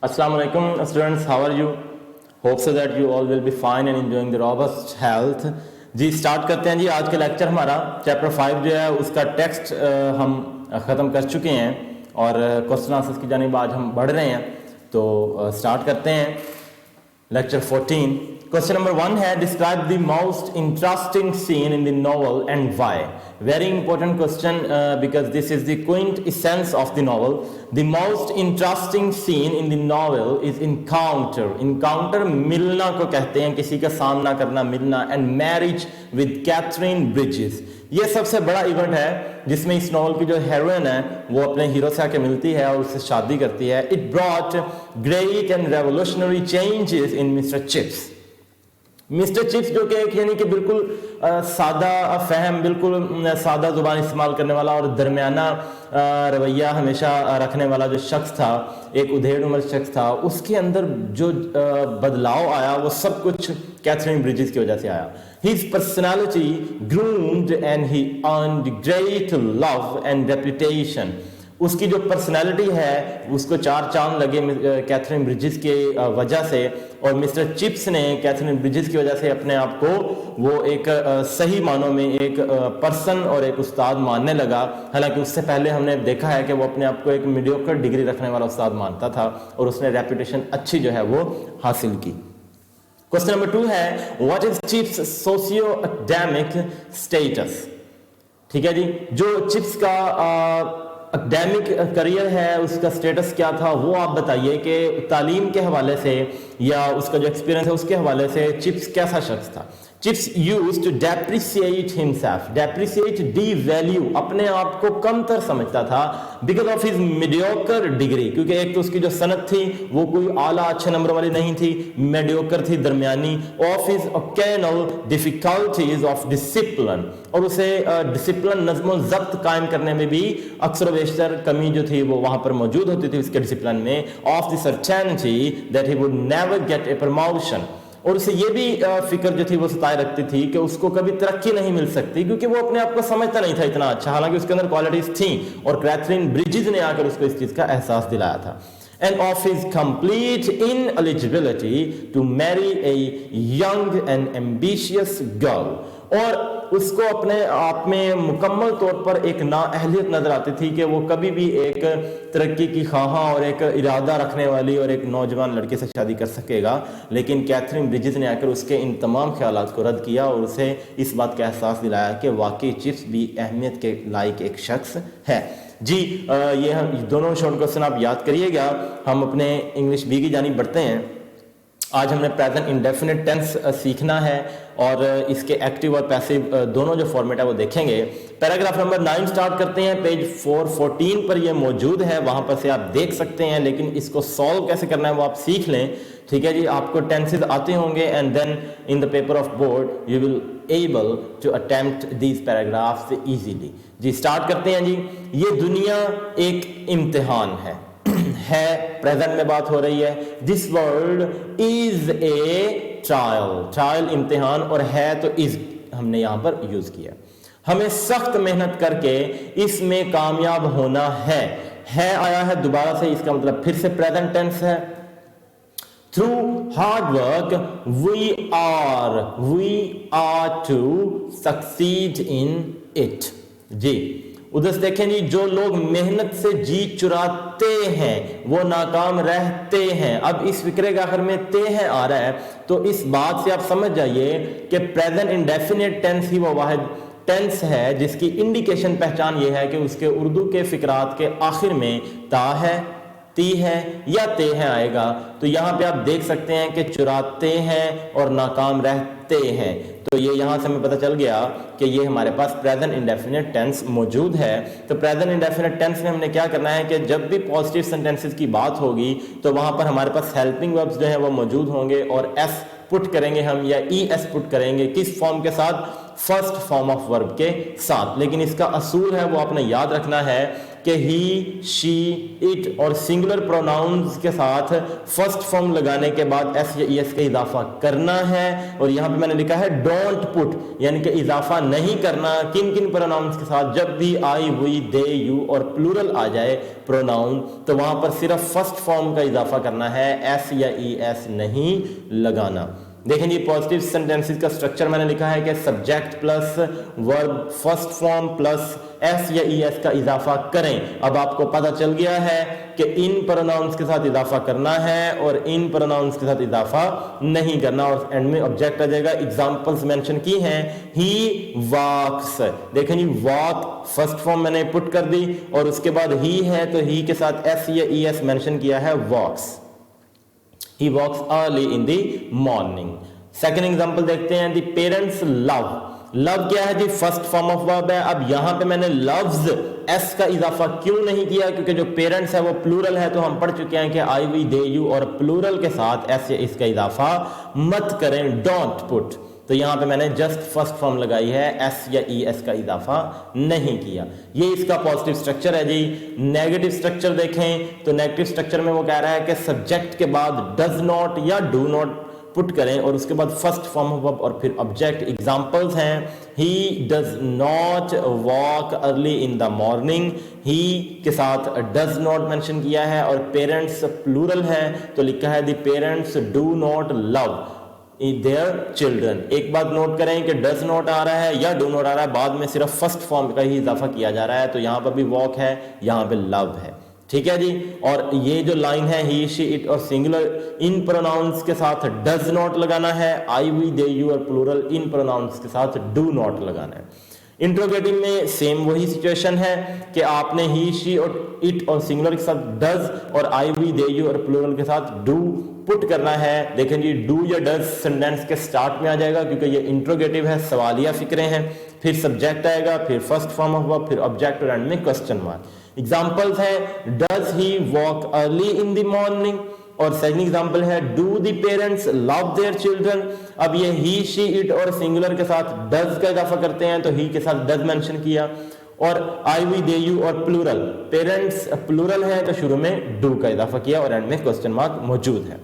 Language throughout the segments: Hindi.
Assalamu alaikum students, how are you? Hope so that you all will be fine and enjoying the robust health. जी स्टार्ट करते हैं जी आज का लेक्चर। हमारा चैप्टर 5 जो है उसका टेक्स्ट हम ख़त्म कर चुके हैं और क्वेश्चन आंसर्स की जानिब आज हम बढ़ रहे हैं। तो स्टार्ट करते हैं लेक्चर 14। क्वेश्चन नंबर 1 है describe the most interesting scene in the novel and why. Very important question because this is the quintessence of the novel. The most interesting scene in the novel is encounter. Encounter मिलना को कहते हैं, किसी का सामना करना, मिलना। And marriage with Catherine Bridges, ये सबसे बड़ा इवेंट है जिसमें इस नॉवल की जो हीरोइन है वो अपने हीरो से आके मिलती है और उससे शादी करती है। It brought great and revolutionary changes in mister chips. Mister chips जो कि यानी कि बिल्कुल सादा फहम, बिल्कुल सादा जुबान इस्तेमाल करने वाला और दरमियाना रवैया हमेशा रखने वाला जो शख्स था, एक उधेड़ उम्र शख्स था, उसके अंदर जो बदलाव आया वो सब कुछ कैथरीन ब्रिजेस की वजह से आया। His personality groomed and he earned great love and reputation. उसकी जो पर्सनालिटी है उसको चार चांद लगे कैथरीन ब्रिजेस के वजह से, और मिस्टर चिप्स ने कैथरीन ब्रिजेस की वजह से अपने आप को वो एक सही मानों में एक पर्सन और एक उस्ताद मानने लगा। हालांकि उससे पहले हमने देखा है कि वो अपने आप को एक मीडियोकर डिग्री रखने वाला उस्ताद मानता था और उसने रेपुटेशन अच्छी जो है वो हासिल की। क्वेश्चन नंबर 2 है what is chips socio academic status. ठीक है जी, जो चिप्स का एकेडमिक करियर है उसका स्टेटस क्या था वो आप बताइए कि तालीम के हवाले से या उसका जो एक्सपीरियंस है उसके हवाले से चिप्स कैसा शख्स था। Chips used to depreciate himself. Depreciate, devalue, अपने आप को कमतर समझता था because of his mediocre degree, क्योंकि एक तो उसकी जो सनत थी वो कोई आला अच्छे नंबर वाली नहीं थी, मीडियोकर थी, दरमियानी। Of his occasional difficulties of discipline, और उसे डिसिप्लिन, नज़्म ज़ब्त कायम करने में भी अक्सर बेशतर कमी जो थी वो वहां पर मौजूद होती थी उसके डिसिप्लिन में। Of the certainty that he would never get a promotion, और उसे ये भी फिक्र जो थी वो सताए रखती थी कि उसको कभी तरक्की नहीं मिल सकती क्योंकि वो अपने आप को समझता नहीं था इतना अच्छा, हालांकि उसके अंदर क्वालिटीज थी और कैथरीन ब्रिजेस ने आकर उसको इस चीज का एहसास दिलाया था। And of his complete ineligibility to marry a young and ambitious girl, और उसको अपने आप में मुकम्मल तौर पर एक नाअहलियत नजर आती थी कि वो कभी भी एक तरक्की की ख्वाहा और एक इरादा रखने वाली और एक नौजवान लड़के से शादी कर सकेगा। लेकिन कैथरीन ब्रिजेस ने आकर उसके इन तमाम ख्यालात को रद्द किया और उसे इस बात का एहसास दिलाया कि वाकई चिप्स भी अहमियत के लायक एक शख्स है। जी ये हम दोनों शॉर्ट क्वेश्चन आप याद करिएगा। हम अपने इंग्लिश बी की जानिब बढ़ते हैं। आज हमने प्रेजेंट इंडेफिनिट टेंस सीखना है और इसके एक्टिव और पैसिव दोनों जो फॉर्मेट है वो देखेंगे। पैराग्राफ नंबर 9 स्टार्ट करते हैं। पेज 414 पर ये मौजूद है, वहां पर से आप देख सकते हैं, लेकिन इसको सॉल्व कैसे करना है वो आप सीख लें। ठीक है जी, आपको टेंसेज आते होंगे and then in the paper of board you will able to attempt these paragraphs easily. जी स्टार्ट करते हैं जी। ये दुनिया एक इम्तिहान है प्रेजेंट में बात हो रही है। This world is a trial, trial इम्तिहान, और है तो इज हमने यहां पर यूज किया। हमें सख्त मेहनत करके इसमें कामयाब होना है आया है दोबारा से, इसका मतलब फिर से प्रेजेंट टेंस है। Through hard work we are to succeed in it. जी उधर से देखें जी, जो लोग मेहनत से जी चुराते हैं वो नाकाम रहते हैं। अब इस फिक्रे के आखिर में ते हैं आ रहा है, तो इस बात से आप समझ जाइए कि प्रेजेंट इंडेफिनिट टेंस ही वो वाहिद टेंस है जिसकी इंडिकेशन, पहचान ये है कि उसके उर्दू के फिक्रात के आखिर में ता है, ती है या ते है आएगा। तो यहां पे आप देख सकते हैं कि चुराते हैं और नाकाम रहते हैं, तो ये यहां से हमें पता चल गया कि ये हमारे पास प्रेजेंट इंडेफिनिट टेंस मौजूद है। तो प्रेजेंट इंडेफिनिट टेंस में हमने क्या करना है कि जब भी पॉजिटिव सेंटेंसेस की बात होगी तो वहां पर हमारे पास हेल्पिंग वर्ब्स जो है वो मौजूद होंगे और एस पुट करेंगे हम या ई एस पुट करेंगे। किस फॉर्म के साथ? फर्स्ट फॉर्म ऑफ वर्ब के साथ। लेकिन इसका असूल है वो आपने याद रखना है कि ही, शी, इट और सिंगुलर प्रोनाउंस के साथ फर्स्ट फॉर्म लगाने के बाद एस या ईएस का इजाफा करना है। और यहां पे मैंने लिखा है डोंट पुट, यानी कि इजाफा नहीं करना किन किन प्रोनाउंस के साथ। जब भी आई, वी, दे, यू और प्लूरल आ जाए प्रोनाउन, तो वहां पर सिर्फ फर्स्ट फॉर्म का इजाफा करना है, एस या ईएस नहीं लगाना। देखें जी, पॉजिटिव सेंटेंसेस का स्ट्रक्चर मैंने लिखा है कि subject plus verb first form plus S या ईएस का इजाफा करें। अब आपको पता चल गया है कि इन प्रोनाउंस के साथ इजाफा करना है और इन प्रोनाउंस के साथ इजाफा नहीं करना, और एंड में ऑब्जेक्ट आ जाएगा। एग्जांपल्स मेंशन की हैं, ही वॉक्स, देखें जी वॉक फर्स्ट फॉर्म मैंने पुट कर दी, और उसके बाद ही है तो ही के साथ एस या ईएस मेंशन किया है, वॉक्स। He walks early in the morning. Second example देखते हैं, the parents love. लव क्या है जी, फर्स्ट फॉर्म ऑफ वर्ब है। अब यहां पे मैंने लव्स एस का इजाफा क्यों नहीं किया, क्योंकि जो पेरेंट्स है वो प्लूरल है, तो हम पढ़ चुके हैं कि आई, वी, दे, यू और प्लूरल के साथ एस या इसका इजाफा मत करें, डोंट पुट। तो यहां पे मैंने जस्ट फर्स्ट फॉर्म लगाई है, एस या ई एस का इजाफा नहीं किया। ये इसका पॉजिटिव स्ट्रक्चर है जी। नेगेटिव स्ट्रक्चर देखें तो नेगेटिव स्ट्रक्चर में वो कह रहा है कि सब्जेक्ट के बाद डज नॉट या डू नॉट पुट करें और उसके बाद फर्स्ट फॉर्म ऑफ वर्ब और फिर ऑब्जेक्ट। एग्जांपल्स हैं, he does not walk early in the morning, he के साथ डज नॉट मेंशन किया है, और पेरेंट्स प्लूरल है तो लिखा है the parents do not love their children. एक बात नोट करें कि डज नॉट आ रहा है या डू नॉट आ रहा है, बाद में सिर्फ फर्स्ट फॉर्म का ही इजाफा किया जा रहा है, तो यहां पर भी वॉक है, यहां पे लव है, ठीक है जी। और ये जो लाइन है ही, शी, इट और सिंगुलर इन प्रोनाउंस के साथ डज नॉट लगाना है, आई, वी, दे, यू और प्लूरल इन प्रोनाउंस के साथ डू नॉट लगाना है। इंट्रोगेटिव में सेम वही सिचुएशन है कि आपने ही, शी और इट और सिंगुलर के साथ डज और आई, वी, दे, यू और प्लूरल के साथ डू पुट करना है। देखें जी, डू या डज सेंटेंस के स्टार्ट में आ जाएगा क्योंकि ये इंट्रोगेटिव है, सवालिया फिक्रे हैं, फिर सब्जेक्ट आएगा, फिर फर्स्ट फॉर्म ऑफ वर्ब, फिर ऑब्जेक्ट और एंड में क्वेश्चन मार्क। एग्जांपल्स है, does he walk early in the morning, और सेकंड एग्जांपल है, do the parents love their children. अब ये ही, शी, इट और सिंगुलर के साथ डज का इजाफा करते हैं तो ही के साथ डज मेंशन किया, और आई, वी, दे, यू और प्लूरल, पेरेंट्स प्लूरल है तो शुरू में डू का इजाफा किया और एंड में क्वेश्चन मार्क मौजूद है।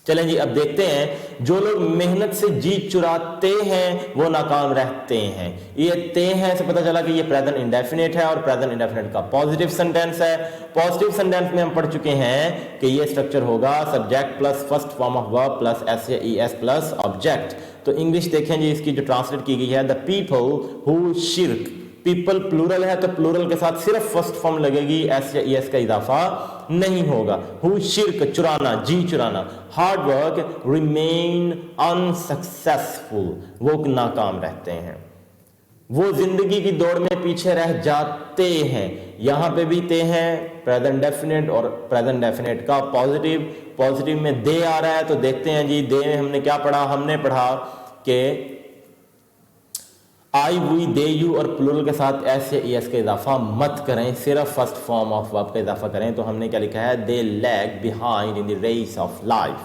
चलें जी, अब देखते हैं जो लोग मेहनत से जी चुराते हैं वो नाकाम रहते हैं। ये ते हैं से पता चला कि ये प्रेजेंट इंडेफिनिट है और प्रेजेंट इंडेफिनिट का पॉजिटिव सेंटेंस है। पॉजिटिव सेंटेंस में हम पढ़ चुके हैं कि ये स्ट्रक्चर होगा subject plus first form of verb plus S या ई एस प्लस ऑब्जेक्ट। तो इंग्लिश देखें जी, इसकी जो ट्रांसलेट की गई है, the people who shirk, people plural है तो प्लूरल के साथ सिर्फ फर्स्ट फॉर्म लगेगी, एस या ईएस का इजाफा नहीं होगा। हु शिर्क चुराना, जी चुराना। हार्ड वर्क रिमेन अनसक्सेसफुल, वो नाकाम रहते हैं, वो जिंदगी की दौड़ में पीछे रह जाते हैं। यहां पे भी ते हैं प्रेजेंट डेफिनेट और प्रेजेंट डेफिनेट का पॉजिटिव, पॉजिटिव में दे आ रहा है तो देखते हैं जी, दे में हमने क्या पढ़ा, हमने पढ़ा कि आई, वी, दे, यू और प्लूरल के साथ एस या ईएस का इजाफा मत करें, सिर्फ फर्स्ट फॉर्म ऑफ वर्ब का इजाफा करें। तो हमने क्या लिखा है, they lag behind in the race of life.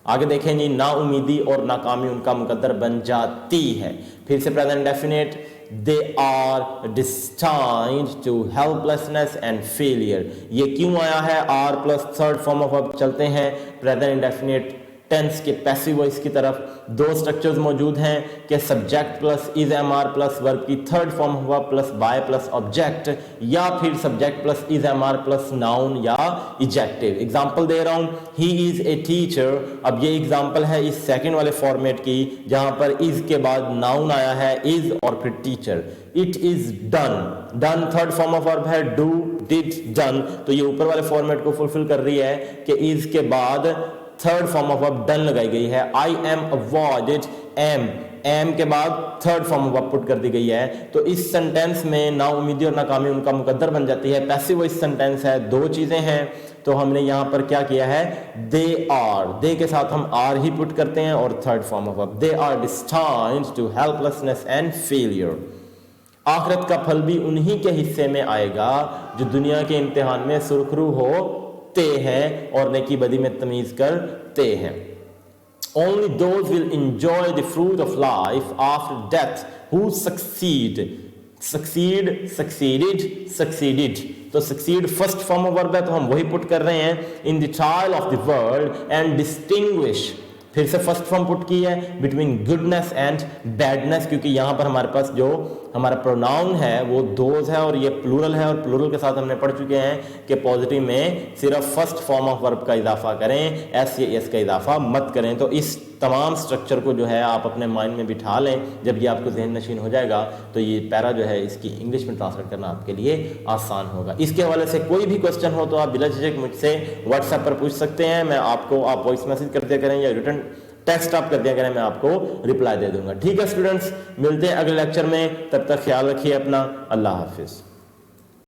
आगे देखें जी, ना उम्मीदी और नाकामी उनका मुकद्दर बन जाती है। फिर से present definite, they are destined to helplessness and failure. ये क्यों आया है, are plus third form of verb, चलते हैं प्रेजेंट इंडेफिनिट टेंस के पैसिव वॉइस की तरफ। दो स्ट्रक्चर्स मौजूद हैं कि subject plus is am are plus verb की थर्ड फॉर्म हुआ प्लस बाय प्लस ऑब्जेक्ट, या फिर subject plus is am are plus noun या इजेक्टिव। एग्जांपल दे रहा हूं, ही इज ए टीचर। अब ये एग्जांपल है इस सेकंड वाले फॉर्मेट की जहां पर इज के बाद नाउन आया है, इज और फिर teacher. It is done, done third form of verb है, डू, डिड, डन। तो ये ऊपर वाले फॉर्मेट को फुलफिल कर रही है कि इज के बाद third form of verb done लगाई गई है। I am avoided, am, am के बाद third form of verb put कर दी गई है। तो इस सेंटेंस में ना उम्मीदी और नाकामी उनका मुकद्दर बन जाती है। पैसिव वॉइस सेंटेंस है, दो चीजें हैं तो हमने यहां पर क्या किया है, दे आर, दे के साथ हम आर ही पुट करते हैं और third form of verb, they are destined to helplessness and failure. आखिरत का फल भी उन्हीं के हिस्से में आएगा जो दुनिया के इम्तिहान में सुरखरू हो हैं और नेकी बदी में तमीज करते हैं। Only those will enjoy the fruit of life after death who succeed succeed, succeeded, succeeded. तो succeed first form of verb है, तो हम वही पुट कर रहे हैं in the trial of the world and distinguish, फिर से फर्स्ट फॉर्म पुट की है, बिटवीन गुडनेस एंड बैडनेस, क्योंकि यहां पर हमारे पास जो हमारा प्रोनाउन है वो दोज है और ये प्लूरल है, और प्लूरल के साथ हमने पढ़ चुके हैं कि पॉजिटिव में सिर्फ फर्स्ट फॉर्म ऑफ वर्ब का इजाफा करें, एस या एस का इजाफा मत करें। तो इस तमाम स्ट्रक्चर को जो है आप अपने माइंड में बिठा लें, जब ये आपको जहन नशीन हो जाएगा तो ये पैरा जो है इसकी इंग्लिश में ट्रांसलेट करना आपके लिए आसान होगा। इसके हवाले से कोई भी क्वेश्चन हो तो आप बिला झिझक मुझसे व्हाट्सएप पर पूछ सकते हैं, मैं आपको, आप वॉइस मैसेज कर दिया करें या रिटर्न टेक्स्ट आप कर दिया करें, मैं आपको रिप्लाई दे दूंगा। ठीक है स्टूडेंट्स, मिलते हैं अगले लेक्चर में, तब तक ख्याल रखिए अपना। अल्लाह हाफिज।